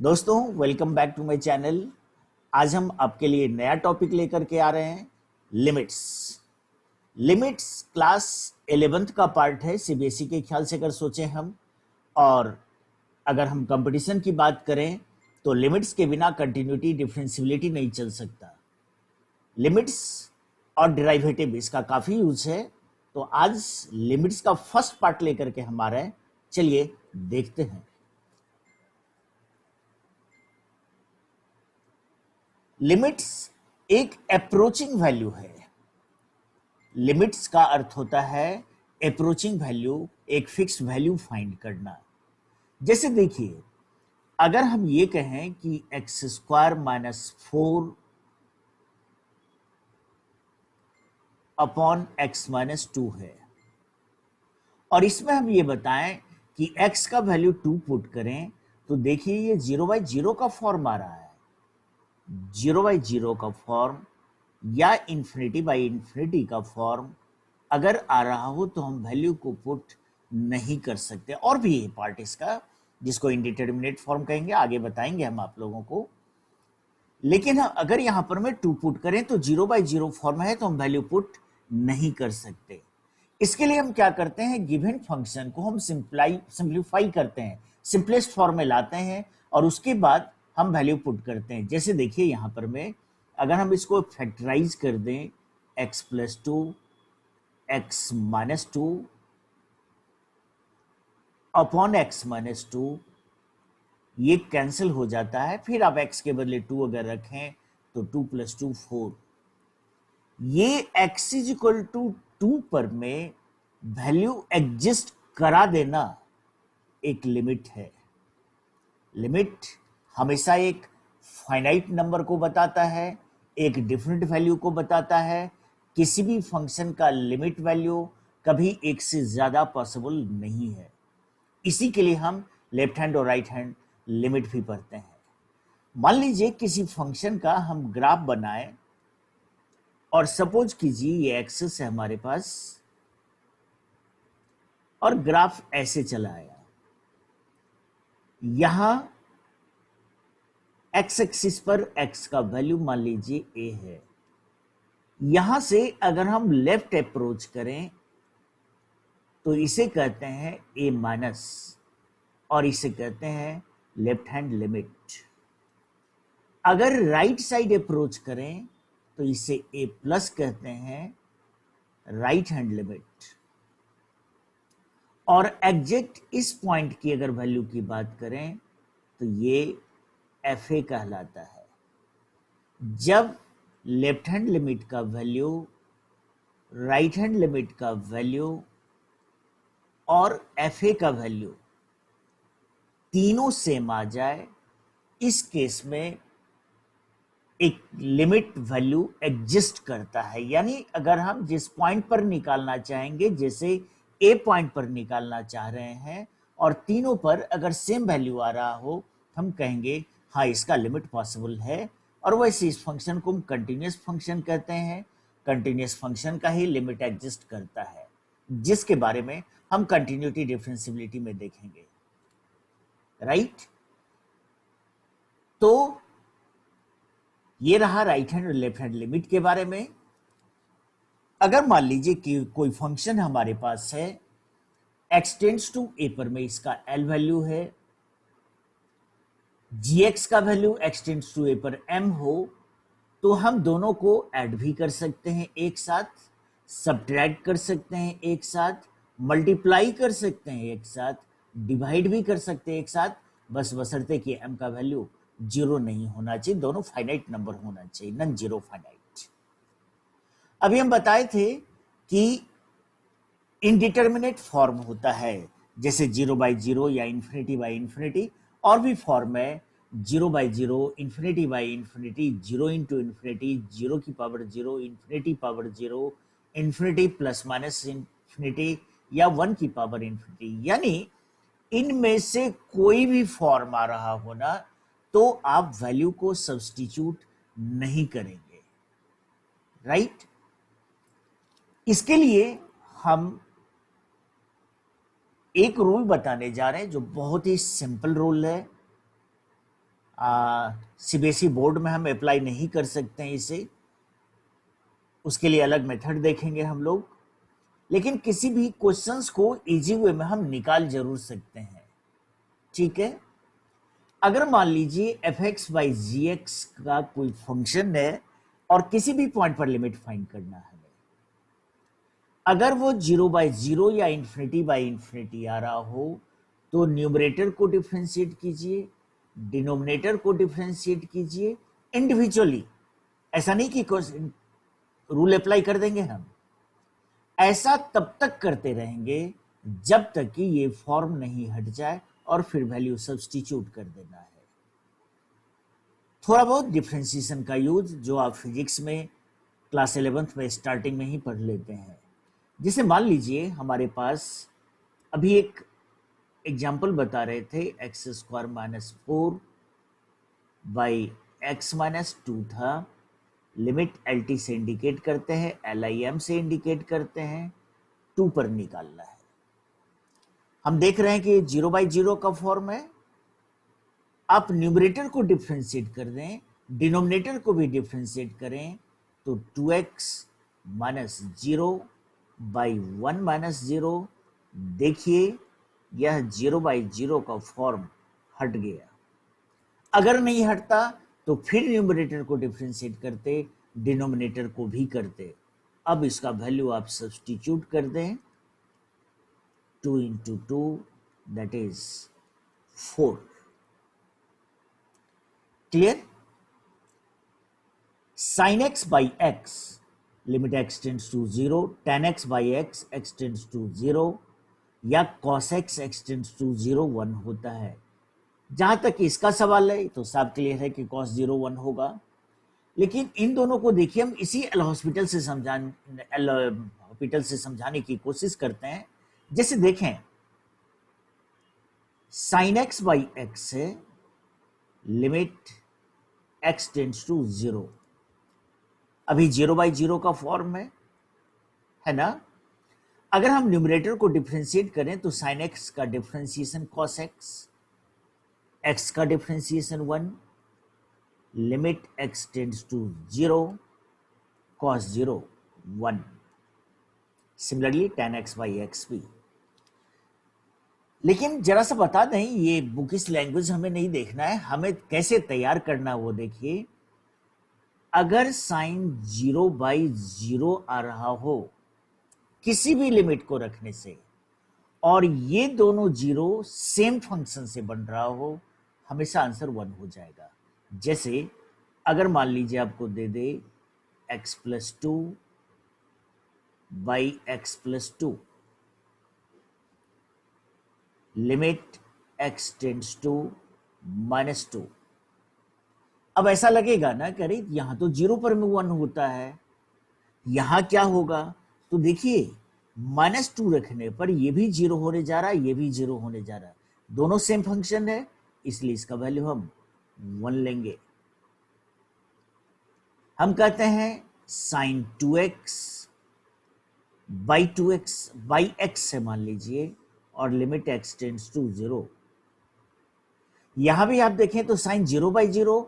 दोस्तों, welcome back to my channel. आज हम आपके लिए नया टॉपिक लेकर के आ रहे हैं, लिमिट्स। लिमिट्स क्लास 11th का पार्ट है सीबीएसई के ख्याल से अगर सोचें हम। और अगर हम कंपटीशन की बात करें तो लिमिट्स के बिना कंटिन्यूटी डिफरेंशियबिलिटी नहीं चल सकता। लिमिट्स और डिराइवेटिव इसका काफ़ी यूज है। तो आज लिमिट्स का फर्स्ट पार्ट लेकर के हम आ रहे हैं। चलिए देखते हैं। लिमिट्स एक अप्रोचिंग वैल्यू है। लिमिट्स का अर्थ होता है अप्रोचिंग वैल्यू, एक फिक्स वैल्यू फाइंड करना। जैसे देखिए, अगर हम ये कहें कि x square minus 4 upon x minus 2 है, और इसमें हम ये बताएं कि x का वैल्यू 2 पुट करें, तो देखिए ये 0/0 का फॉर्म आ रहा है। 0/0 का फॉर्म या इन्फिनिटी का फॉर्म अगर आ रहा हो तो हम वैल्यू को पुट नहीं कर सकते। और भी ये पार्ट इसका, जिसको इंडिटरमिनेट फॉर्म कहेंगे, आगे बताएंगे हम आप लोगों को। लेकिन अगर यहां पर मैं 2 पुट करें तो 0/0 फॉर्म है, तो हम वैल्यू पुट नहीं कर सकते। इसके लिए हम क्या करते हैं, गिवन फंक्शन को हम सिंप्लीफाई करते हैं, सिंपलेस्ट फॉर्म में लाते हैं, और उसके बाद हम वैल्यू पुट करते हैं। जैसे देखिए यहां पर मैं, अगर हम इसको फैक्टराइज कर दें, x plus 2 x minus 2 upon x minus 2, ये कैंसिल हो जाता है। फिर आप x के बदले 2 अगर रखें तो 2 प्लस 2 4। ये x इज इक्वल टू 2 पर में वैल्यू एग्जिस्ट करा देना एक लिमिट है। लिमिट हमेशा एक फाइनाइट नंबर को बताता है, एक डिफरेंट वैल्यू को बताता है। किसी भी फंक्शन का लिमिट वैल्यू कभी एक से ज्यादा पॉसिबल नहीं है। इसी के लिए हम लेफ्ट हैंड और राइट हैंड लिमिट भी पढ़ते हैं। मान लीजिए किसी फंक्शन का हम ग्राफ बनाएं, और सपोज कीजिए ये एक्सेस है हमारे पास, और ग्राफ ऐसे चला आया। यहां एक्स एक्सिस पर x का वैल्यू मान लीजिए a है। यहां से अगर हम लेफ्ट अप्रोच करें तो इसे कहते हैं a माइनस, और इसे कहते हैं लेफ्ट हैंड लिमिट। अगर राइट साइड अप्रोच करें तो इसे a प्लस कहते हैं, राइट हैंड लिमिट। और एग्जैक्ट इस पॉइंट की अगर वैल्यू की बात करें तो ये एफ ए कहलाता है। जब लेफ्ट हैंड लिमिट का वैल्यू, राइट हैंड लिमिट का वैल्यू और एफ ए का वैल्यू तीनों सेम आ जाए, इस केस में एक लिमिट वैल्यू एग्जिस्ट करता है। यानी अगर हम जिस पॉइंट पर निकालना चाहेंगे, जैसे ए पॉइंट पर निकालना चाह रहे हैं, और तीनों पर अगर सेम वैल्यू आ रहा हो, हम कहेंगे हाँ इसका लिमिट पॉसिबल है। और वैसे इस फंक्शन को हम कंटिन्यूस फंक्शन कहते हैं। कंटिन्यूस फंक्शन का ही लिमिट एग्जिस्ट करता है, जिसके बारे में हम कंटिन्यूटी डिफरेंशियबिलिटी में देखेंगे, राइट। तो ये रहा राइट हैंड और लेफ्ट हैंड लिमिट के बारे में। अगर मान लीजिए कि कोई फंक्शन हमारे पास है, x टेंड्स टू a पर में इसका l वैल्यू है, gx का value x tends to a पर m हो, तो हम दोनों को ऐड भी कर सकते हैं एक साथ, सब्ट्रैक्ट कर सकते हैं एक साथ, मल्टीप्लाई कर सकते हैं एक साथ, डिवाइड भी कर सकते हैं एक साथ, बस बशर्ते कि m का वैल्यू 0 नहीं होना चाहिए, दोनों फाइनाइट नंबर होना चाहिए, नॉन जीरो फाइनाइट। अभी हम बताए थे कि इनडिटर्मिनेट फॉर्म होता है, जैसे 0/0 या इन्फिनिटी, और भी फॉर्म है 0/0, इन्फिनिटी, 0 इंटू इन्फिनिटी, 0 की power 0, infinity power 0, infinity plus minus infinity, या 1 की पावर इन्फिनिटी। यानी इनमें से कोई भी फॉर्म आ रहा होना, तो आप वैल्यू को सब्स्टिट्यूट नहीं करेंगे, राइट। इसके लिए हम एक रूल बताने जा रहे हैं जो बहुत ही सिंपल रूल है। सीबीएसई बोर्ड में हम अप्लाई नहीं कर सकते हैं इसे, उसके लिए अलग मेथड देखेंगे हम लोग, लेकिन किसी भी क्वेश्चंस को इजी वे में हम निकाल जरूर सकते हैं। ठीक है, अगर मान लीजिए F X by G X का कोई फंक्शन है और किसी भी पॉइंट पर लिमिट फाइंड करना है, अगर वो 0/0 या इंफिनिटी बाई इंफिनिटी आ रहा हो तो न्यूमरेटर को डिफ्रेंशिएट कीजिए, डिनोमिनेटर को डिफ्रेंशिएट कीजिए इंडिविजुअली। ऐसा नहीं कि रूल अप्लाई कर देंगे हम, ऐसा तब तक करते रहेंगे जब तक कि ये फॉर्म नहीं हट जाए और फिर वैल्यू सब्स्टिट्यूट कर देना है। थोड़ा बहुत डिफ्रेंशिएशन का यूज जो आप फिजिक्स में क्लास 11th में स्टार्टिंग में ही पढ़ लेते हैं। जैसे मान लीजिए हमारे पास अभी एक एग्जाम्पल बता रहे थे x² - 4 बाई x-2 था, लिमिट LT से इंडिकेट करते हैं, LIM से इंडिकेट करते हैं, 2 पर निकालना है। हम देख रहे हैं कि 0/0 का फॉर्म है। आप न्यूमरेटर को डिफ्रेंशिएट कर दें, डिनोमिनेटर को भी डिफ्रेंशिएट करें तो 2x - 0 बाई 1 - 0, देखिए यह 0/0 का फॉर्म हट गया। अगर नहीं हटता तो फिर न्यूमरेटर को डिफ्रेंशिएट करते, डिनोमिनेटर को भी करते। अब इसका वैल्यू आप सब्स्टिट्यूट कर दें, 2 × 2 that is 4। Clear? sin x by x, limit x tends to 0, tan x by x, x tends to 0, या cos x, x tends to 0 1 होता है। जहां तक इसका सवाल है तो साफ क्लियर है कि cos 0 1 होगा। लेकिन इन दोनों को देखिए, हम इसी एल हॉस्पिटल से समझाने की कोशिश करते हैं। जैसे देखें sin x by x है, लिमिट x टेंड्स टू 0, अभी 0/0 का फॉर्म है ना। अगर हम न्यूमरेटर को डिफरेंशिएट करें तो sin x का डिफरेंशिएशन cos x, x का differentiation 1, limit x tends to 0, cos 0 1। Similarly tan x by x भी। लेकिन जरा सा बता दें, ये बुकिश लैंग्वेज हमें नहीं देखना है, हमें कैसे तैयार करना है वो देखिए। अगर साइन 0/0 आ रहा हो किसी भी लिमिट को रखने से, और ये दोनों जीरो सेम फंक्शन से बन रहा हो, हमेशा आंसर 1 हो जाएगा। जैसे अगर मान लीजिए आपको दे दे x+2 by x+2, limit x tends to -2। अब ऐसा लगेगा ना, करें यहां तो 0 पर में 1 होता है, यहां क्या होगा? तो देखिए -2 रखने पर ये भी 0 होने जा रहा है, ये भी 0 होने जा रहा है, दोनों सेम फंक्शन है, इसलिए इसका वैल्यू हम 1 लेंगे। हम कहते हैं sin 2x by 2x by x है मान लीजिए, और लिमिट x टेंड्स टू 0। यहां भी आप देखें तो साइन 0/0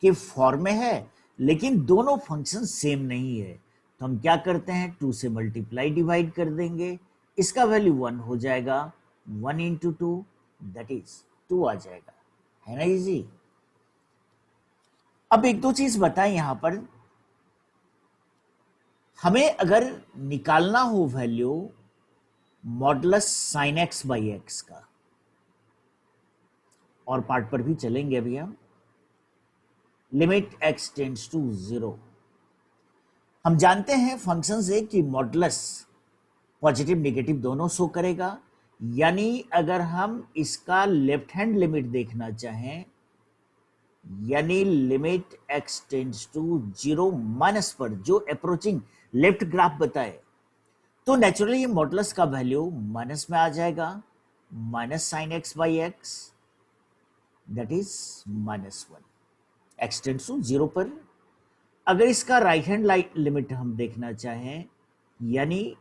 के फॉर्म में है, लेकिन दोनों फंक्शन सेम नहीं है, तो हम क्या करते हैं 2 से मल्टीप्लाई डिवाइड कर देंगे, इसका वैल्यू 1 हो जाएगा, 1 × 2 दैट इज 2 आ जाएगा, है ना इजी। अब एक दो चीज बताएं, यहां पर हमें अगर निकालना हो value modulus sine x by X का, और पार्ट पर भी चलेंगे अभी हम, लिमिट x टेंड्स टू 0। हम जानते हैं फंक्शन से कि मॉडुलस पॉजिटिव नेगेटिव दोनों शो करेगा, यानी अगर हम इसका लेफ्ट हैंड लिमिट देखना चाहें, यानी limit x tends to 0 minus पर जो अप्रोचिंग लेफ्ट ग्राफ बताए, तो नेचुरली ये मॉडुलस का वैल्यू माइनस में आ जाएगा, minus sine x by X that is -1, x tends to 0 पर। अगर इसका राइट हैंड लिमिट हम देखना चाहें, यानी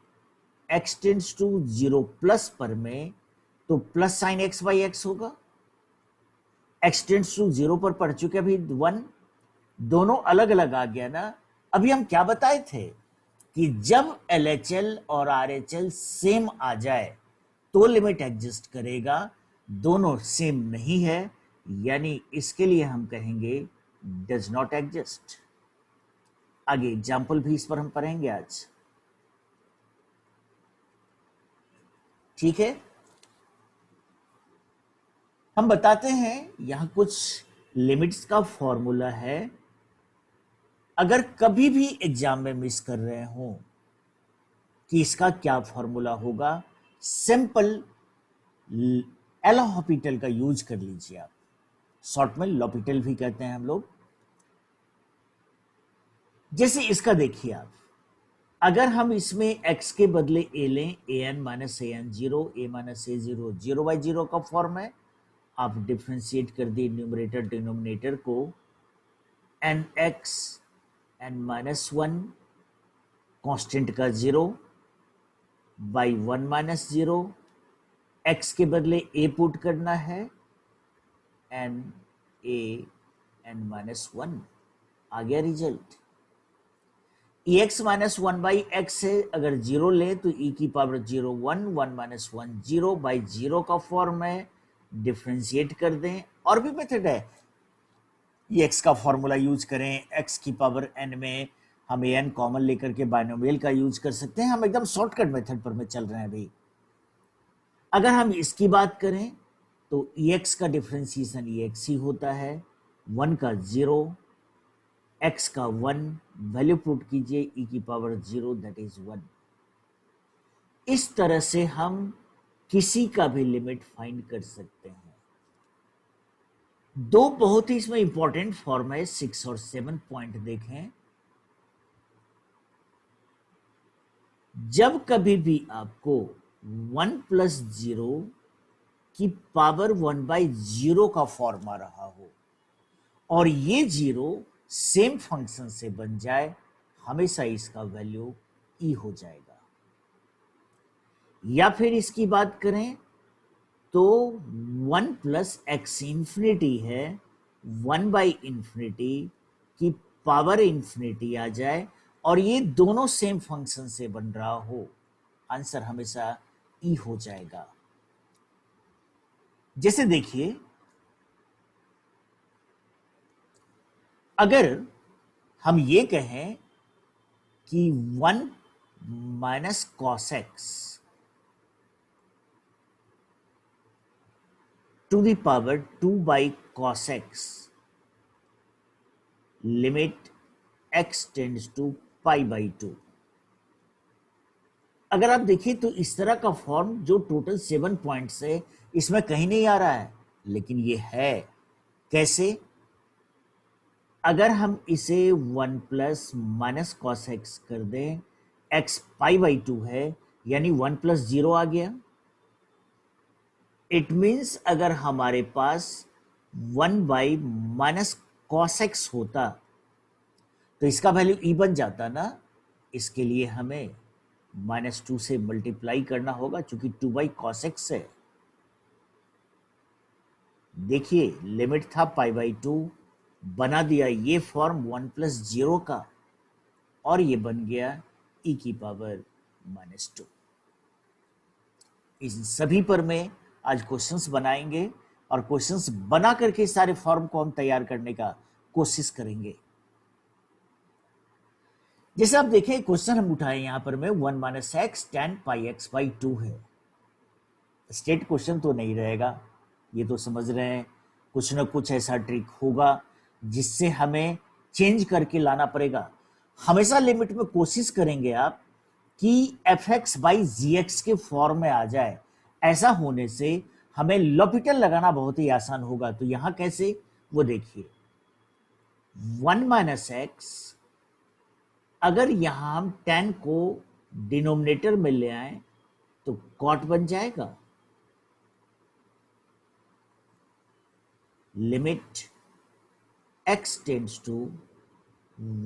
x टेंड्स टू 0 प्लस पर में, तो plus sign x by x होगा, x टेंड्स टू 0 पर पढ़ चुके, अभी 1, दोनों अलग अलग आ गया ना। अभी हम क्या बताए थे कि जब LHL और RHL सेम आ जाए तो लिमिट एग्जिस्ट करेगा, दोनों सेम नहीं है यानी इसके लिए हम कहेंगे डज नॉट एग्जिस्ट। आगे एग्जाम्पल भी इस पर हम पढ़ेंगे आज, ठीक है। हम बताते हैं यहां कुछ लिमिट्स का फॉर्मूला है, अगर कभी भी एग्जाम में मिस कर रहे हो कि इसका क्या फॉर्मूला होगा, सिंपल एल हॉपिटल का यूज कर लीजिए आप, शॉर्ट में लॉपिटल भी कहते हैं हम लोग। जैसे इसका देखिए आप, अगर हम इसमें x के बदले a लें, an minus A N zero, a minus A zero, 0/0 का फॉर्म है, आप डिफ्रेंशिएट कर दिए न्यूमरेटर डिनोमिनेटर को, nx n माइनस 1 कॉन्स्टेंट का 0 बाई 1 माइनस 0, x के बदले a पुट करना है, n a n माइनस 1, आ गया result. ex minus 1 by x से अगर 0 ले तो e की पावर 0 1, 1 माइनस 1 0 बाई 0 का फॉर्म है, डिफ्रेंशिएट कर दें। और भी मेथड है, ex का फॉर्मूला यूज करें, x की पावर n में हम an कॉमन लेकर के बाइनोमियल का यूज कर सकते हैं। हम एकदम शॉर्टकट मेथड पर में चल रहे हैं भाई। अगर हम इसकी बात करें तो ex का डिफ्रेंशिएशन ex ही होता है, 1 का 0, x का 1, वैल्यू पुट कीजिए e की पावर 0 दैट इज 1। इस तरह से हम किसी का भी लिमिट फाइंड कर सकते हैं। दो बहुत ही इसमें इंपॉर्टेंट फॉर्म है, 6 और 7 पॉइंट देखें। जब कभी भी आपको 1 प्लस 0 की पावर 1/0 का फॉर्म आ रहा हो और ये 0 सेम फंक्शन से बन जाए, हमेशा इसका वैल्यू e हो जाएगा। या फिर इसकी बात करें तो 1 प्लस एक्स इंफिनिटी है, 1/इंफिनिटी की पावर इंफिनिटी आ जाए और ये दोनों सेम फंक्शन से बन रहा हो, आंसर हमेशा e हो जाएगा। जैसे देखिए, अगर हम ये कहें कि 1 minus cos X to the power 2/cos x limit x tends to π/2। अगर आप देखिए तो इस तरह का फॉर्म जो टोटल 7 पॉइंट्स है इसमें कहीं नहीं आ रहा है, लेकिन ये है। कैसे? अगर हम इसे 1 प्लस माइनस कॉस एक्स कर दें, x π/2 है यानी 1 प्लस 0 आ गया। इट मीन्स अगर हमारे पास 1 माइनस कॉस एक्स होता तो इसका वैल्यू e बन जाता ना। इसके लिए हमें -2 से मल्टीप्लाई करना होगा क्योंकि 2/cos x है। देखिए लिमिट था π/2, बना दिया ये फॉर्म 1 प्लस 0 का और ये बन गया e की पावर -2। इन सभी पर मैं आज क्वेश्चंस बनाएंगे और क्वेश्चंस बना करके सारे फॉर्म को हम तैयार करने का कोशिश करेंगे। जैसे आप देखें क्वेश्चन हम उठाए यहां पर में 1 माइनस एक्स tan πx/2 है। स्टेट क्वेश्चन तो नहीं रहेगा, ये तो समझ रहे हैं, कुछ ना कुछ ऐसा ट्रिक होगा जिससे हमें चेंज करके लाना पड़ेगा। हमेशा लिमिट में कोशिश करेंगे आप कि fx/gx के फॉर्म में आ जाए। ऐसा होने से हमें लॉपिटल लगाना बहुत ही आसान होगा। तो यहां कैसे, वो देखिए, 1 माइनस एक्स, अगर यहां हम tan को डिनोमिनेटर में ले आए तो cot बन जाएगा। लिमिट x टेंड्स टू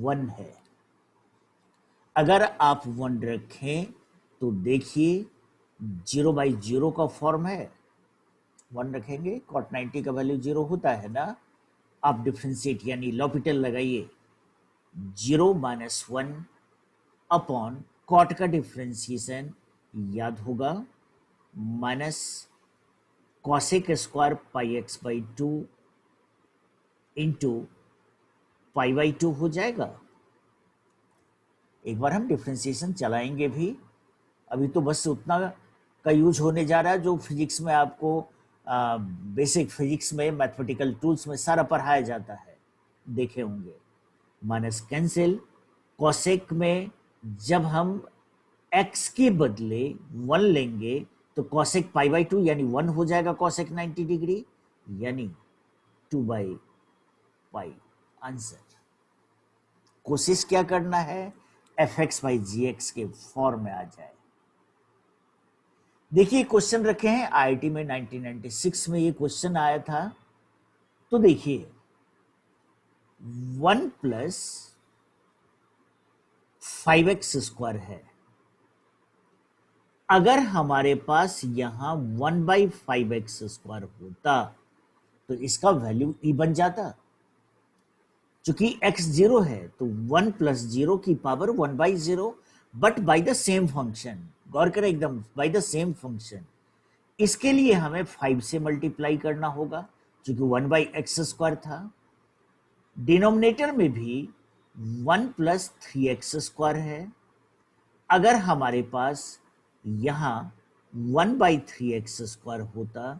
1 है। अगर आप 1 रखें तो देखिए 0/0 का फॉर्म है, 1 रखेंगे, cot 90 का वैल्यू 0 होता है ना। आप डिफ्रेंशिएट यानी लॉपिटल लगाइए, 0 माइनस 1 अपॉन कॉट का डिफ्रेंसिएशन याद होगा minus cosec square pi x by 2 into pi by 2 हो जाएगा। एक बार हम डिफ्रेंसिएशन चलाएंगे भी, अभी तो बस उतना का यूज होने जा रहा है जो फिजिक्स में आपको बेसिक फिजिक्स में मैथमेटिकल टूल्स में सारा पढ़ाया जाता है, देखे होंगे। माइनस कैंसिल, कॉसेक में जब हम x के बदले 1 लेंगे तो कॉसेक पाई बाई 2 यानी 1 हो जाएगा कॉसेक 90 डिग्री, यानी 2 बाई पाई आंसर। कोशिश क्या करना है, F X by G X के फॉर्म में आ जाए। देखिए क्वेश्चन रखे हैं आईआईटी में 1996 में ये क्वेश्चन आया था। तो देखिए 1 प्लस 5x स्क्वायर है, अगर हमारे पास यहां 1 बाई 5x स्क्वायर होता तो इसका वैल्यू e बन जाता। चूंकि x 0 है तो 1 प्लस 0 की power 1 by 0, but by the same function. गौर करें एकदम, बाई द सेम फंक्शन। इसके लिए हमें 5 से मल्टीप्लाई करना होगा क्योंकि 1 बाई एक्स स्क्वायर था। डिनोमिनेटर में भी 1 प्लस 3x स्क्वायर है, अगर हमारे पास यहां 1 बाई 3x स्क्वायर होता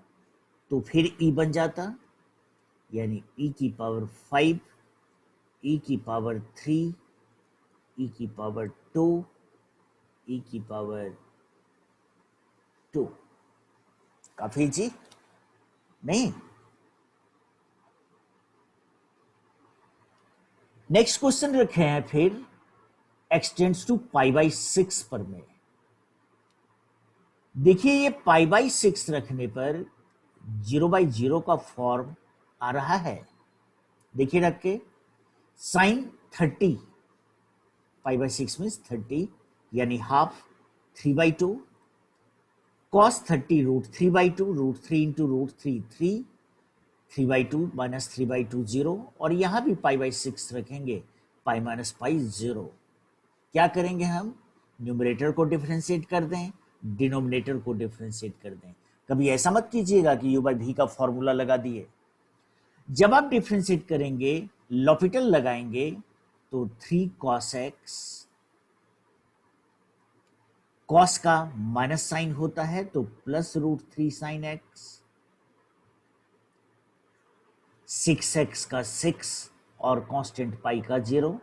तो फिर e बन जाता, यानी e की पावर 5, e की पावर 3, e की पावर 2, e की पावर 2। काफी जी नहीं। नेक्स्ट क्वेश्चन रखे हैं फिर x tends to pi by 6 पर में। देखिए ये पाई बाई 6 रखने पर 0 बाई 0 का फॉर्म आ रहा है। देखिए रख के साइन 30, पाई बाई 6 मीन्स 30 यानी half 3 by 2, cos 30 root 3 by 2, root 3 into root 3 3, 3 by 2 minus 3 by 2 0, और यहां भी पाई बाई 6 रखेंगे, पाई माइनस पाई 0। क्या करेंगे हम, न्यूमरेटर को डिफरेंशिएट कर दें, डिनोमिनेटर को डिफरेंशिएट कर दें। कभी ऐसा मत कीजिएगा कि u बाई भी का फॉर्मूला लगा दिए। जब आप डिफरेंशिएट करेंगे, लॉपिटल लगाएंगे तो 3 cos x, cos का माइनस साइन होता है तो plus root 3 sign x, 6x का 6 और कांस्टेंट पाई का 0।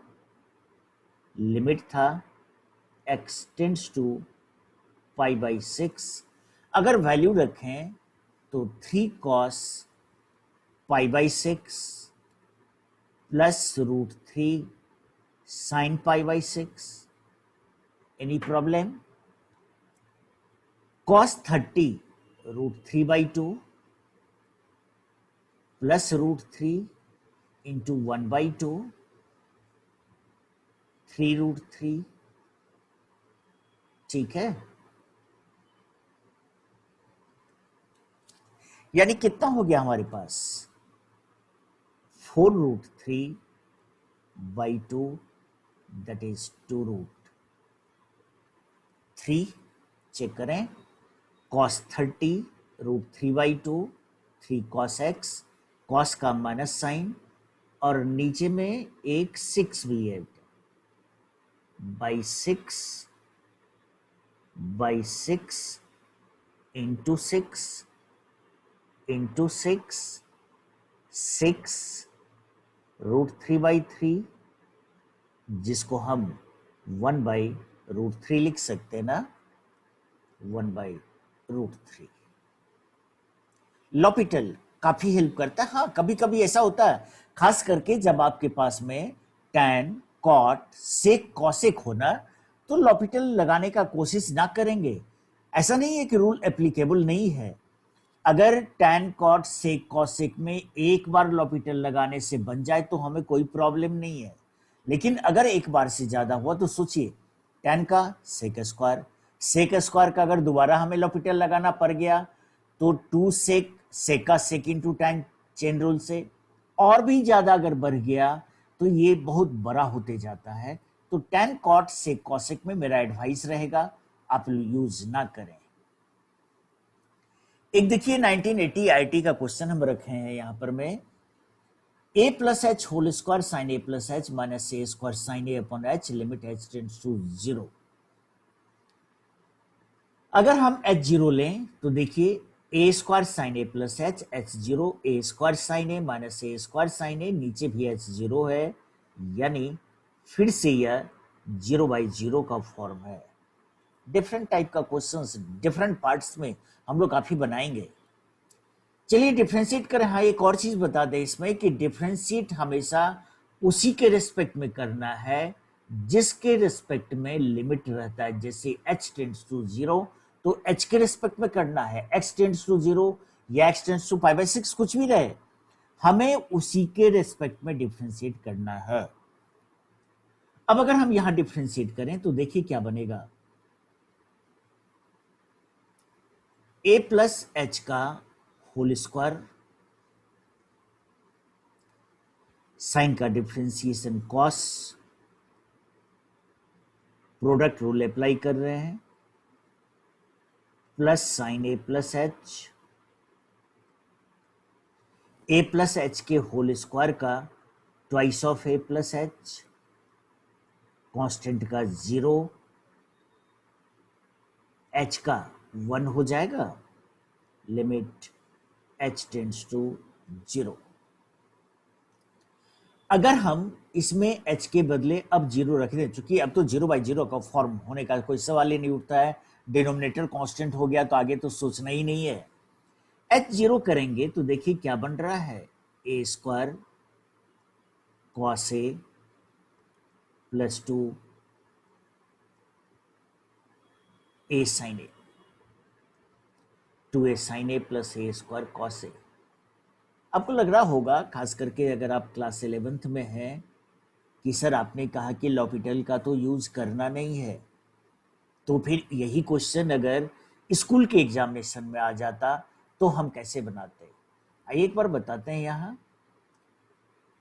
लिमिट था x tends to pi by 6, अगर वैल्यू रखें तो 3 cos pi by 6 plus root 3 sine pi by 6। Any problem, cos 30 root 3 by 2 plus root 3 into 1 by 2, 3 root 3। ठीक है, यानी कितना हो गया हमारे पास 4 root 3 by 2, that is 2 root 3। Check करें, cos 30 root 3 by 2, 3 cos x, cos का माइनस साइन और नीचे में एक 6 भी है, by 6 by 6 into 6 into 6, 6 root 3 by 3, जिसको हम 1 बाई रूट 3 लिख सकते हैं ना, 1 बाई रूट 3। लॉपिटल काफी हेल्प करता है। हाँ, कभी कभी ऐसा होता है, खास करके जब आपके पास में टैन, कॉट, सेक, कॉसेक होना, तो लॉपिटल लगाने का कोशिश ना करेंगे। ऐसा नहीं है कि रूल एप्लीकेबल नहीं है। अगर टैन, कॉट, सेक, कॉसेक में एक बार लॉपिटल लगाने से बन जाए तो हमें कोई प्रॉब्लम नहीं है, लेकिन अगर एक बार से ज्यादा हुआ तो सोचिए, टैन का सेक स्क्वायर, सेक स्क्वायर का अगर दोबारा हमें लॉपिटल लगाना पड़ गया तो 2 सेक सेक का सेक इंटू टैन चेन रूल से, और भी ज़्यादा अगर बढ़ गया तो ये बहुत बड़ा होते जाता है। तो टैन कॉट सेक कॉसेक में मेरा एडवाइस रहेगा आप यूज ना करें। एक देखिए 1980 आईटी का क्वेश्चन हम रखे हैं यहां पर में, a plus H whole square sine A plus H minus A square sine A upon H limit H tends to 0। अगर हम एच जीरो लें तो देखिए A square sine A plus H H zero A square sine A minus A square sine A, नीचे भी H zero है, यानी फिर से यह 0/0 का फॉर्म है। डिफरेंट टाइप का क्वेश्चंस डिफरेंट पार्ट्स में हम लोग काफी बनाएंगे। चलिए डिफ्रेंशिएट करें। हाँ, एक और चीज बता दें इसमें कि डिफ्रेंशिएट हमेशा उसी के रिस्पेक्ट में करना है जिसके रिस्पेक्ट में लिमिट रहता है। जैसे h टेंड्स टू 0 तो h के रिस्पेक्ट में करना है, x टेंड्स टू 0 या x टेंड्स टू π/6 कुछ भी रहे, हमें उसी के रिस्पेक्ट में डिफ्रेंशिएट करना है। अब अगर हम यहां डिफ्रेंशिएट करें तो देखिए क्या बनेगा, a प्लस एच का होल स्क्वायर, साइन का differentiation cos, product rule apply कर रहे हैं, plus sign A plus H के होल स्क्वायर का twice of A plus H, constant का 0, एच का 1 हो जाएगा, लिमिट एच टेंड्स टू 0। अगर हम इसमें h के बदले अब 0 रख दें, चूंकि अब तो 0/0 का फॉर्म होने का कोई सवाल ही नहीं उठता है, डिनोमिनेटर कांस्टेंट हो गया तो आगे तो सोचना ही नहीं है। h 0 करेंगे तो देखिए क्या बन रहा है, A square cos A plus 2 A sign A, 2a sign A plus A square cos A. आपको लग रहा होगा, खास करके अगर आप क्लास 11th में हैं, कि सर आपने कहा कि लॉपिटल का तो यूज करना नहीं है, तो फिर यही क्वेश्चन अगर स्कूल के एग्जामिनेशन में आ जाता तो हम कैसे बनाते। आइए एक बार बताते हैं। यहां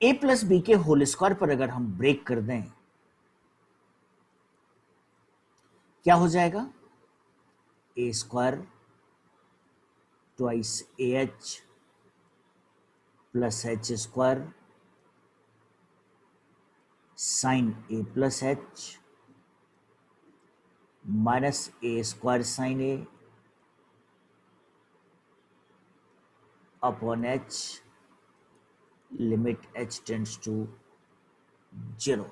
a प्लस बी के होल स्क्वायर पर अगर हम ब्रेक कर दें क्या हो जाएगा, A square twice A H plus H square sine A plus H minus A square sine A upon H limit H tends to 0।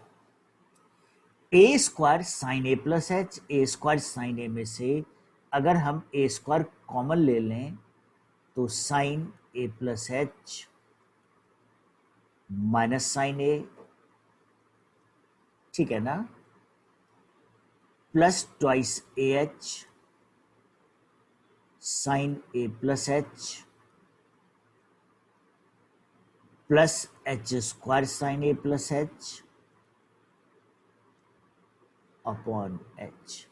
A square sine A plus H, A square sine A में से अगर हम ए square common ले लें तो sine A plus H minus sine A, ठीक है ना, plus twice A H sine A plus H plus H square sine A plus H upon H.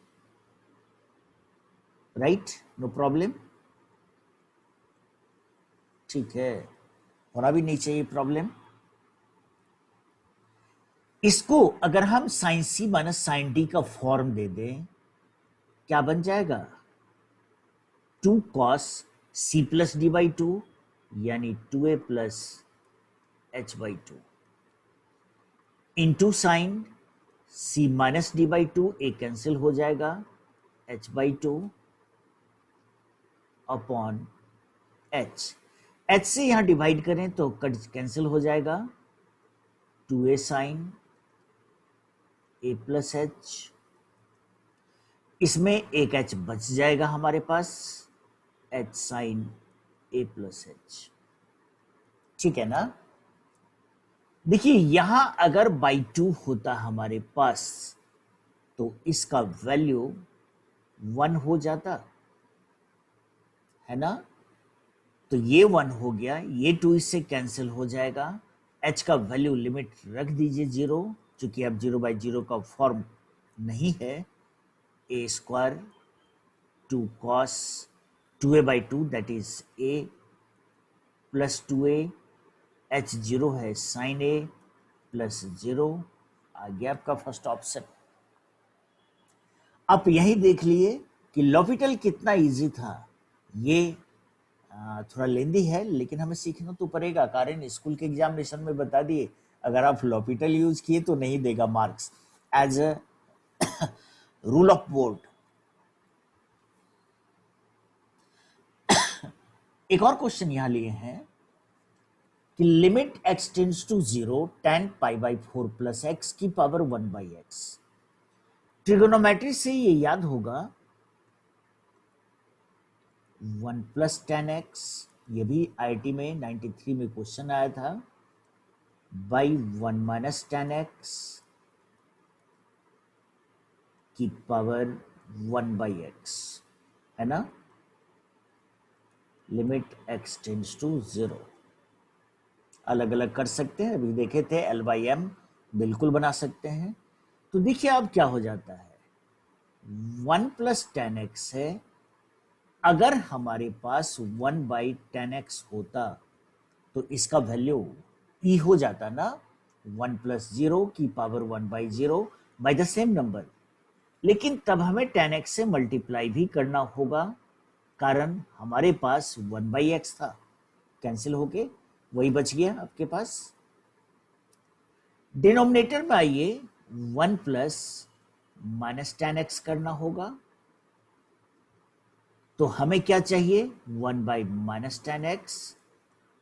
Right, no problem, ठीक है, होना भी नहीं चाहिए प्रॉब्लम। इसको अगर हम sine C minus sine D का फॉर्म दे दें क्या बन जाएगा, 2 cos C plus D by 2 यानी 2a plus H by 2 into sine C minus D by 2, A cancel हो जाएगा, H by 2 upon H. H से यहां डिवाइड करें तो कट कैंसिल हो जाएगा, 2a sign A plus H, इसमें एक एच बच जाएगा हमारे पास, H sine A plus H, ठीक है ना। देखिए यहां अगर बाई 2 होता हमारे पास तो इसका वैल्यू 1 हो जाता है ना, तो ये 1 हो गया, ये 2 इससे कैंसिल हो जाएगा, h का वैल्यू लिमिट रख दीजिए 0, चूंकि अब 0/0 का फॉर्म नहीं है, A square 2 cos 2a by 2 that is a plus 2a, h zero है साइन a प्लस 0, आ गया आपका फर्स्ट ऑप्शन। आप यही देख लिए कि लॉपिटल कितना इजी था। ये थोड़ा लेंदी है लेकिन हमें सीखना तो पड़ेगा, कारण स्कूल के एग्जामिनेशन में बता दिए अगर आप लॉपिटल यूज किए तो नहीं देगा marks as a rule of board. एक और क्वेश्चन यहां लिए हैं कि limit x tends to 0 tan pi by 4 plus X की पावर 1 बाई एक्स। ट्रिगोनोमेट्री से ये याद होगा 1 प्लस टेन एक्स, ये भी आईआईटी में 93 में क्वेश्चन आया था, बाई 1 माइनस टेन एक्स की पावर 1 बाई एक्स, है ना। लिमिट x टेंड्स टू 0 अलग अलग कर सकते हैं, अभी देखे थे एल बाई एम बिल्कुल बना सकते हैं। तो देखिए अब क्या हो जाता है, 1 प्लस टेन एक्स है, अगर हमारे पास 1 बाई टेन एक्स होता तो इसका वैल्यू ई हो जाता ना, 1 प्लस 0 की power 1 by 0 by the same number. लेकिन तब हमें टेन एक्स से मल्टीप्लाई भी करना होगा, कारण हमारे पास 1 बाई एक्स था, कैंसिल होके वही बच गया आपके पास। डिनोमिनेटर में आइए 1 प्लस माइनस टेन एक्स करना होगा, तो हमें क्या चाहिए 1 by minus ten x,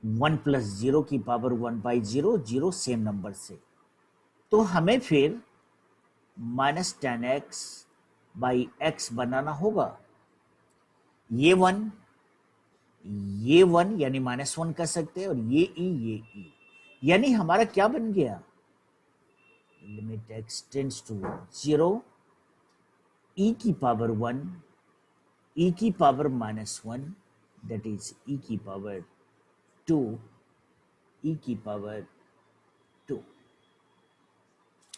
1 plus 0 की पावर 1 बाई 0, 0 सेम नंबर से, तो हमें फिर minus ten X by X बनाना होगा। ये वन यानी -1 कर सकते हैं, और ये ई, यानी हमारा क्या बन गया, limit x tends to 0 e की पावर 1, e की पावर -1, दैट इज e की पावर 2, e की पावर 2।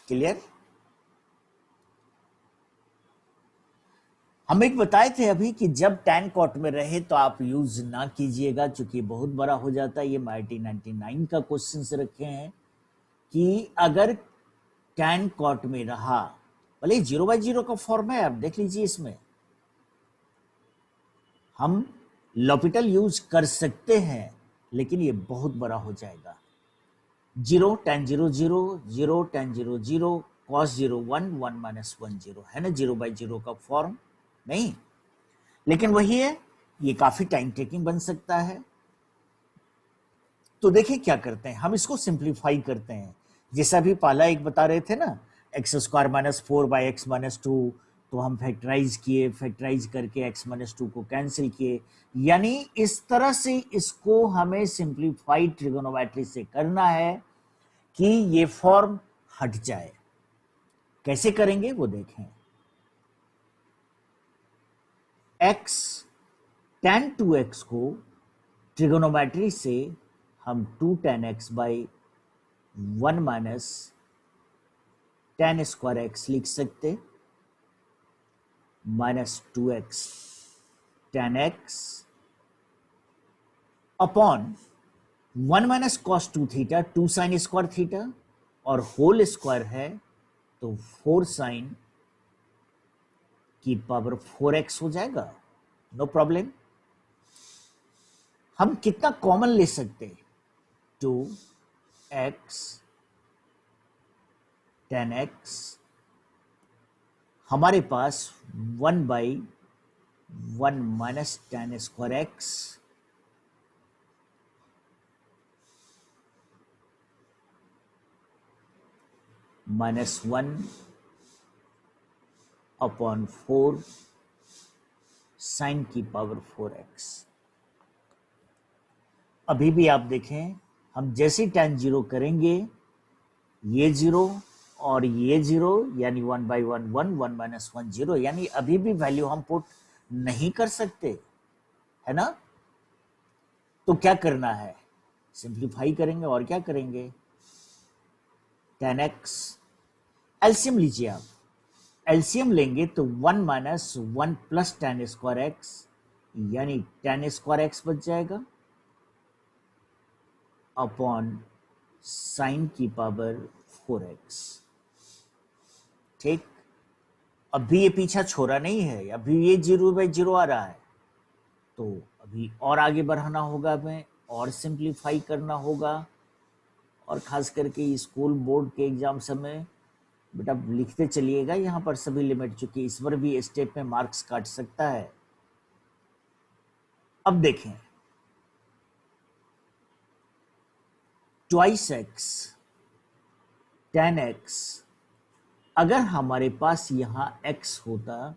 क्लियर। हम एक बताए थे अभी कि जब टैन कॉट में रहे तो आप यूज ना कीजिएगा, चूंकि बहुत बड़ा हो जाता है। ये 1999 का क्वेश्चन से रखे हैं कि अगर टैन कॉट में रहा, भले 0/0 का फॉर्म है, आप देख लीजिए, इसमें हम लॉपिटल यूज कर सकते हैं लेकिन ये बहुत बड़ा हो जाएगा। 0 tan 0 0, 0 tan 0 0, cos 0 1, 1 माइनस 1 0, है ना 0/0 का फॉर्म नहीं। लेकिन वही है, ये काफी टाइम टेकिंग बन सकता है। तो देखिए क्या करते हैं, हम इसको सिंप्लीफाई करते हैं, जैसा भी पहला एक बता रहे थे ना, x square minus 4 by x minus 2, तो हम फैक्टराइज किए, फैक्टराइज करके एक्स माइनस 2 को कैंसिल किए, यानी इस तरह से इसको हमें सिंप्लीफाइड ट्रिगोनोमेट्री से करना है कि ये फॉर्म हट जाए। कैसे करेंगे वो देखें। x tan 2x को ट्रिगोनोमेट्री से हम 2 tan x by 1 minus tan square x लिख सकते, -2x tan x upon 1 minus cos 2 theta, 2 sine square theta, और होल स्क्वायर है तो 4 साइन की पावर 4x हो जाएगा, नो प्रॉब्लम। हम कितना कॉमन ले सकते, 2x tan x, हमारे पास 1 by 1 minus tan square X -1 upon 4 sine की पावर 4x। अभी भी आप देखें, हम जैसे tan 0 करेंगे, ये 0 और ये 0, यानी 1 बाई 1 1, 1 माइनस 1 0, यानी अभी भी वैल्यू हम पुट नहीं कर सकते, है ना। तो क्या करना है, सिंप्लीफाई करेंगे, और क्या करेंगे, tan x एलसीएम लीजिए आप, एलसीएम लेंगे तो 1 minus 1 plus tan square x, यानी tan स्क्वायर एक्स बच जाएगा, अपॉन साइन की पावर 4x। ठीक, अभी ये पीछा छोड़ा नहीं है, अभी ये 0/0 आ रहा है, तो अभी और आगे बढ़ाना होगा, हमें और सिंप्लीफाई करना होगा। और खास करके स्कूल बोर्ड के एग्जाम समय बेटा लिखते चलिएगा यहाँ पर सभी लिमिट, चूंकि इस पर भी स्टेप में मार्क्स काट सकता है। अब देखें, ट्वाइस एक्स tan x, अगर हमारे पास यहां x होता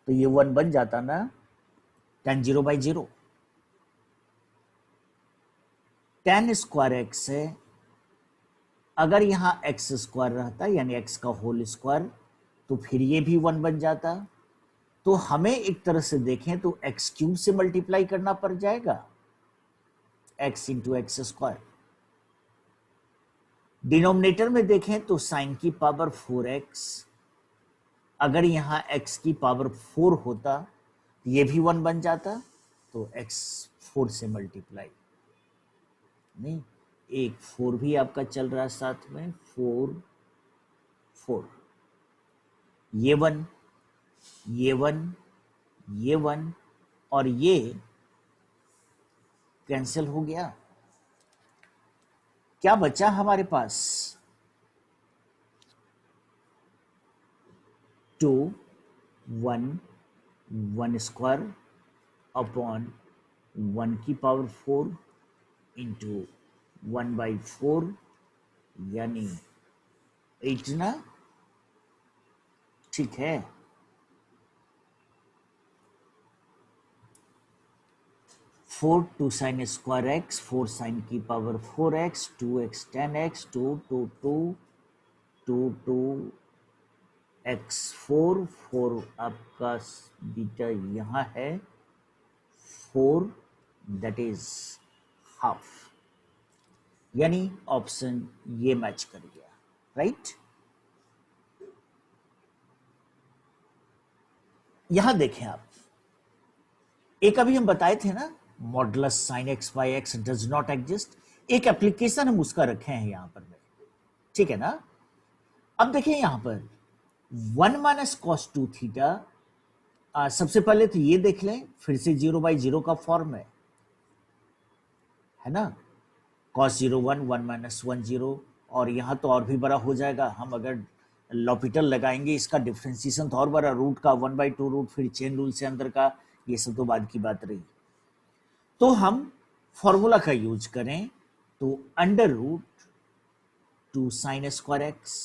तो ये 1 बन जाता ना, tan 0/0। tan स्क्वायर x है, अगर यहां x स्क्वायर रहता यानी x का होल स्क्वायर तो फिर ये भी 1 बन जाता। तो हमें एक तरह से देखें तो एक्स क्यूब से मल्टीप्लाई करना पड़ जाएगा, x into x square. Denominator में देखें तो साइन की पावर 4x, अगर यहां x की पावर 4 होता ये भी 1 बन जाता, तो x 4 से मल्टीप्लाई नहीं, एक 4 भी आपका चल रहा है साथ में, 4 4, ये 1 ये 1 ये 1 और ये कैंसिल हो गया। क्या बचा हमारे पास, 2 1 1 स्क्वायर अपॉन 1 की पावर 4 इंटू 1/4 यानी 8 ना, ठीक है। 4 2 साइन स्क्वायर एक्स, 4 साइन की power 4x, 2x tan x, 2 2 2 2 2 x 4 4 आपका बीटा यहाँ है 4, दैट इज हाफ, यानी ऑप्शन ये मैच कर गया, राइट। यहां देखें आप, एक अभी हम बताए थे ना, modulus sine x by x does not exist, एक एप्लीकेशन हम उसका रखे हैं यहां पर, ठीक है ना। अब देखिए यहां पर 1 माइनस कॉस 2 थीटा, सबसे पहले तो ये देख लें, फिर से 0/0 का फॉर्म है ना, कॉस 0 1 1 माइनस 1 0, और यहां तो और भी बड़ा हो जाएगा, हम अगर लॉपिटल लगाएंगे इसका डिफ्रेंसिएशन तो और बड़ा, रूट का 1/2 रूट, फिर चेन रूल से अंदर का, ये सब तो बाद की बात रही। तो हम फॉर्मूला का यूज करें तो under root 2 sine square X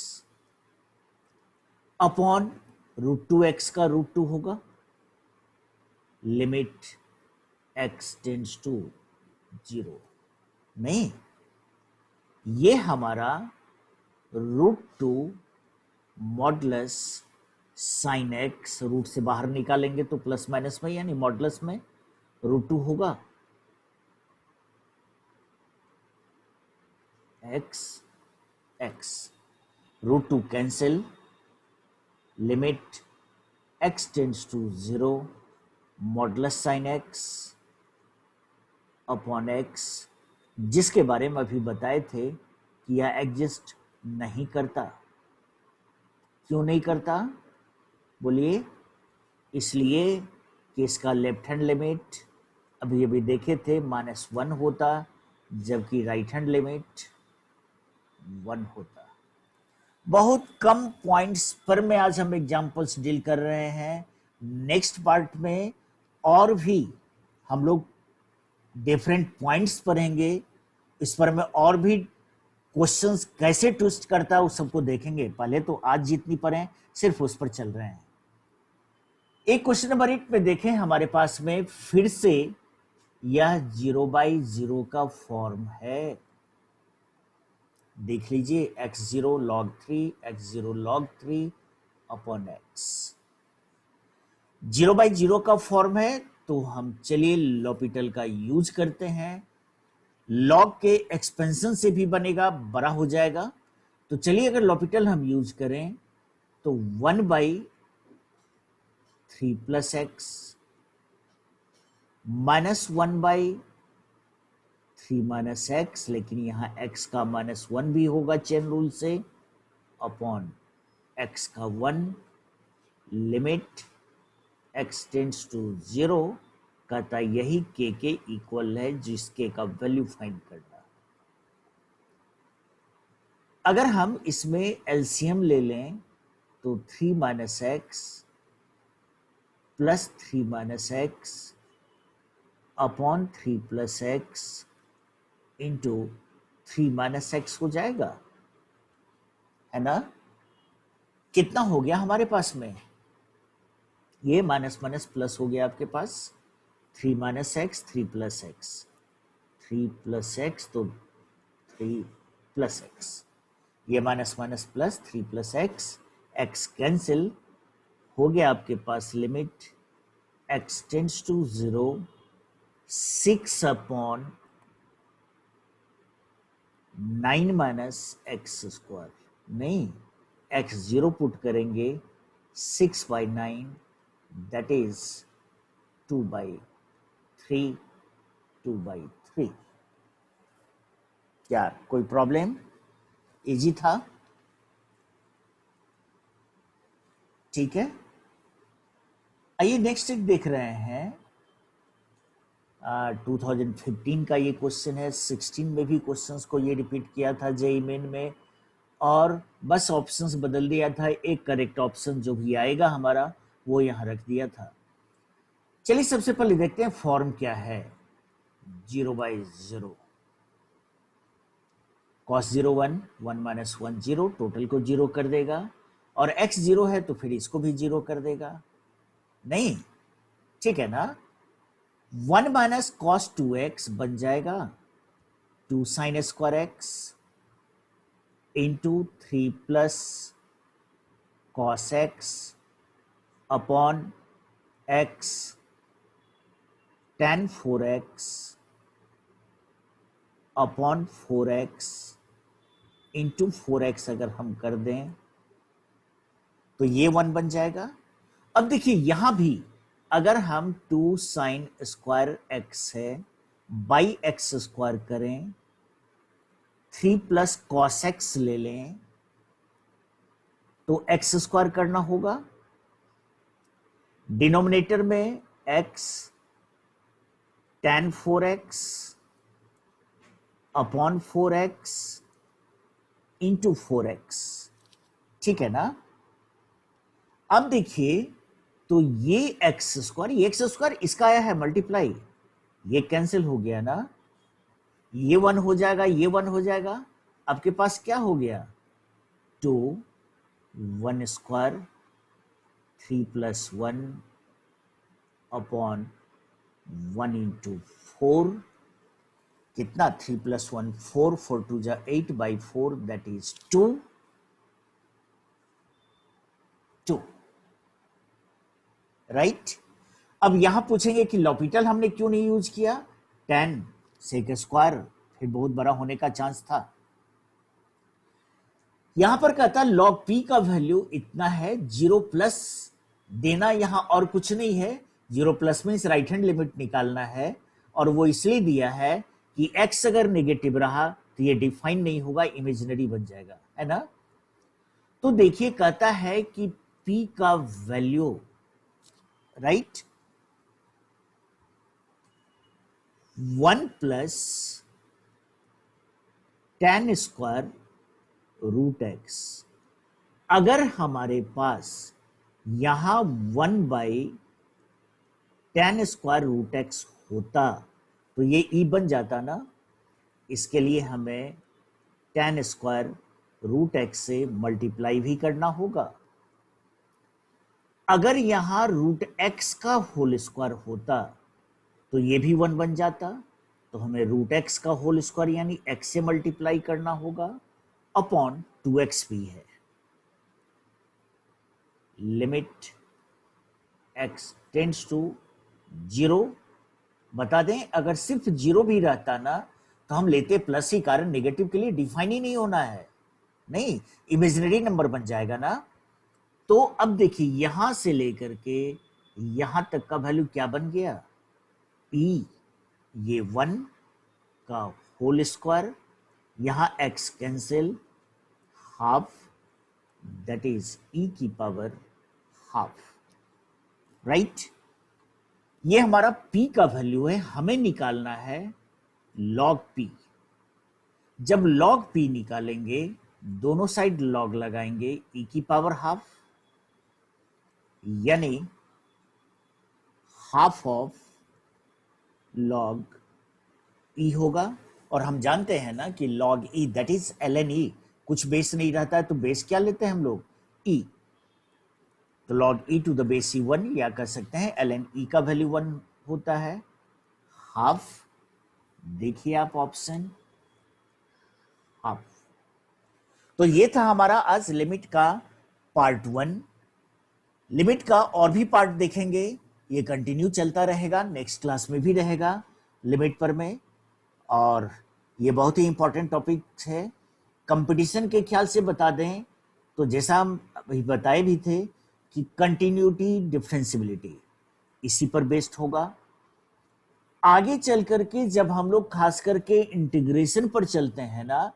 upon √2x का √2 होगा, लिमिट x टेंड्स टू 0 में, ये हमारा √2 मॉडुलस साइन एक्स, रूट से बाहर निकालेंगे तो प्लस माइनस में यानी मॉडुलस में √2 होगा, x x √2 cancel, limit x tends to 0 modulus sine X upon X, जिसके बारे में अभी बताए थे कि यह एग्जिस्ट नहीं करता। क्यों नहीं करता बोलिए, इसलिए कि इसका लेफ्ट हैंड लिमिट अभी अभी देखे थे -1 होता, जबकि राइट हैंड लिमिट 1 होता। बहुत कम पॉइंट्स पर में आज हम एग्जांपल्स डील कर रहे हैं, नेक्स्ट पार्ट में और भी हम लोग डिफरेंट पॉइंट्स पढ़ेंगे, इस पर में और भी क्वेश्चंस कैसे ट्विस्ट करता है उस सबको देखेंगे। पहले तो आज जितनी पढ़े सिर्फ उस पर चल रहे हैं। एक क्वेश्चन नंबर 8 में देखें, हमारे पास में फिर से यह 0/0 का फॉर्म है, देख लीजिए, x0 log 3 x0 log 3 upon x 0/0 का फॉर्म है, तो हम चलिए लॉपिटल का यूज करते हैं, लॉग के एक्सपेंशन से भी बनेगा, बड़ा हो जाएगा। तो चलिए अगर लॉपिटल हम यूज करें तो 1/3 + x -1/3 3 माइनस एक्स, लेकिन यहाँ x का -1 भी होगा चेन रूल से, अपॉन x का 1, लिमिट x टेंड्स टू 0, कहता यही k के इक्वल है, जिसके का वैल्यू फाइंड करना। अगर हम इसमें एलसीएम ले लें तो 3 minus x plus 3 minus x upon 3 plus x into 3 minus x हो जाएगा, है ना। कितना हो गया हमारे पास में, ये माइनस माइनस प्लस हो गया आपके पास, 3 minus X 3 plus X, 3 plus X तो 3 प्लस एक्स, ये minus minus plus 3 plus X, X cancel हो गया आपके पास, limit x tends to 0, 6 upon 9 minus X square, नहीं x 0 पुट करेंगे, 6 by 9 that is 2 by 3, 2 by 3। क्या कोई प्रॉब्लम, इजी था, ठीक है। आइए नेक्स्ट एक देख रहे हैं, 2015 का ये क्वेश्चन है, 16 में भी क्वेश्चंस को ये रिपीट किया था जेईई मेन में, और बस ऑप्शंस बदल दिया था, एक करेक्ट ऑप्शन जो भी आएगा हमारा वो यहाँ रख दिया था। चलिए सबसे पहले देखते हैं फॉर्म क्या है, 0/0, cos 0 1, 1 माइनस 1 0, टोटल को 0 कर देगा, और x 0 है तो फिर इसको भी 0 कर देगा, नहीं, ठीक है ना। 1 माइनस कॉस 2x बन जाएगा 2 sine square x into 3 plus cos x upon x tan 4x upon 4x into 4x अगर हम कर दें तो ये 1 बन जाएगा। अब देखिए यहां भी अगर हम 2 साइन स्क्वायर एक्स है बाई एक्स स्क्वायर करें, 3 प्लस कॉस एक्स ले लें तो एक्स स्क्वायर करना होगा, डिनोमिनेटर में x tan 4x upon 4x into 4x, ठीक है ना। अब देखिए तो ये एक्स स्क्वायर इसका आया है मल्टीप्लाई, ये कैंसिल हो गया ना, ये 1 हो जाएगा, ये 1 हो जाएगा, आपके पास क्या हो गया 2 1 स्क्वायर 3 प्लस 1 अपॉन 1 इंटू 4, कितना 3 प्लस 1 4, 4 2 जा 8 बाई 4 दैट इज 2, राइट। अब यहां पूछेंगे कि लॉपिटल हमने क्यों नहीं यूज किया, tan सेक स्क्वायर फिर बहुत बड़ा होने का चांस था। यहां पर कहता log p का वैल्यू इतना है, 0 प्लस देना यहां और कुछ नहीं है, 0 प्लस में इस राइट हैंड लिमिट निकालना है, और वो इसलिए दिया है कि x अगर नेगेटिव रहा तो ये डिफाइन नहीं होगा, इमेजिनरी बन जाएगा, है ना। तो देखिए कहता है कि p का value, right, 1 plus tan square root X, अगर हमारे पास यहां 1 by tan square root X होता तो ये e बन जाता ना, इसके लिए हमें tan स्क्वायर रूट एक्स से मल्टीप्लाई भी करना होगा। अगर यहां रूट एक्स का होल स्क्वायर होता तो ये भी 1 बन जाता, तो हमें रूट एक्स का होल स्क्वायर यानी x से मल्टीप्लाई करना होगा, अपॉन 2x भी है, लिमिट x टेंड्स टू 0। बता दें अगर सिर्फ 0 भी रहता ना तो हम लेते प्लस ही, कारण नेगेटिव के लिए डिफाइन ही नहीं होना है, नहीं इमेजिनरी नंबर बन जाएगा ना। तो अब देखिए यहां से लेकर के यहां तक का वैल्यू क्या बन गया, p, ये 1 का होल स्क्वायर, यहां x cancel, half, that is e की पावर हाफ, राइट। ये हमारा p का वैल्यू है, हमें निकालना है log p। जब log p निकालेंगे, दोनों साइड log लगाएंगे, e की पावर हाफ, यानी हाफ ऑफ log ई होगा। और हम जानते हैं ना कि log E that is ln ई, कुछ बेस नहीं रहता है तो बेस क्या लेते हैं हम लोग, ई। तो log E to the base E 1, या कर सकते हैं ln ई का वैल्यू 1 होता है, हाफ, देखिए आप ऑप्शन हाफ। तो ये था हमारा आज लिमिट का पार्ट 1। लिमिट का और भी पार्ट देखेंगे, ये कंटिन्यू चलता रहेगा, नेक्स्ट क्लास में भी रहेगा लिमिट पर में। और ये बहुत ही इंपॉर्टेंट टॉपिक है। कंपटीशन के ख्याल से बता दें तो जैसा हम अभी बताए भी थे कि कंटिन्यूटी डिफरेंशियबिलिटी इसी पर बेस्ड होगा। आगे चल करके जब हम लोग खास करके इंटीग्रेशन पर चलते हैं ना,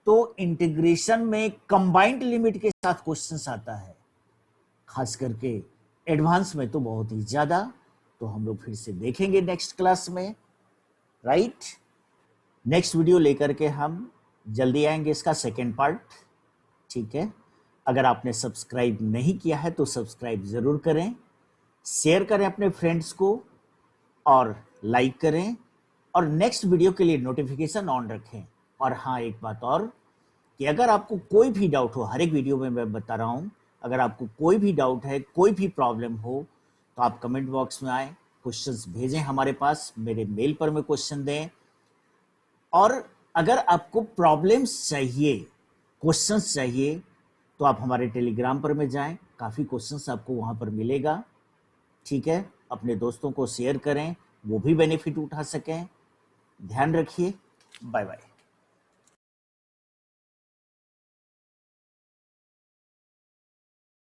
तो इंटीग्रेशन में कंबाइंड लिमिट के साथ क्वेश्चंस आता है, खास करके एडवांस में तो बहुत ही ज्यादा। तो हम लोग फिर से देखेंगे नेक्स्ट क्लास में, राइट। नेक्स्ट वीडियो लेकर के हम जल्दी आएंगे, इसका सेकेंड पार्ट, ठीक है। अगर आपने सब्सक्राइब नहीं किया है तो सब्सक्राइब जरूर करें, शेयर करें अपने फ्रेंड्स को और लाइक करें, और नेक्स्ट वीडियो के लिए नोटिफिकेशन ऑन रखें। और हाँ, एक बात और कि अगर आपको कोई भी डाउट हो, हर एक वीडियो में मैं बता रहा हूं, अगर आपको कोई भी डाउट है, कोई भी प्रॉब्लम हो, तो आप कमेंट बॉक्स में आए, क्वेश्चंस भेजें हमारे पास, मेरे मेल पर में क्वेश्चन दें। और अगर आपको प्रॉब्लम्स चाहिए, क्वेश्चंस चाहिए, तो आप हमारे टेलीग्राम पर में जाएं, काफ़ी क्वेश्चंस आपको वहां पर मिलेगा, ठीक है। अपने दोस्तों को शेयर करें, वो भी बेनिफिट उठा सकें। ध्यान रखिए, बाय बाय।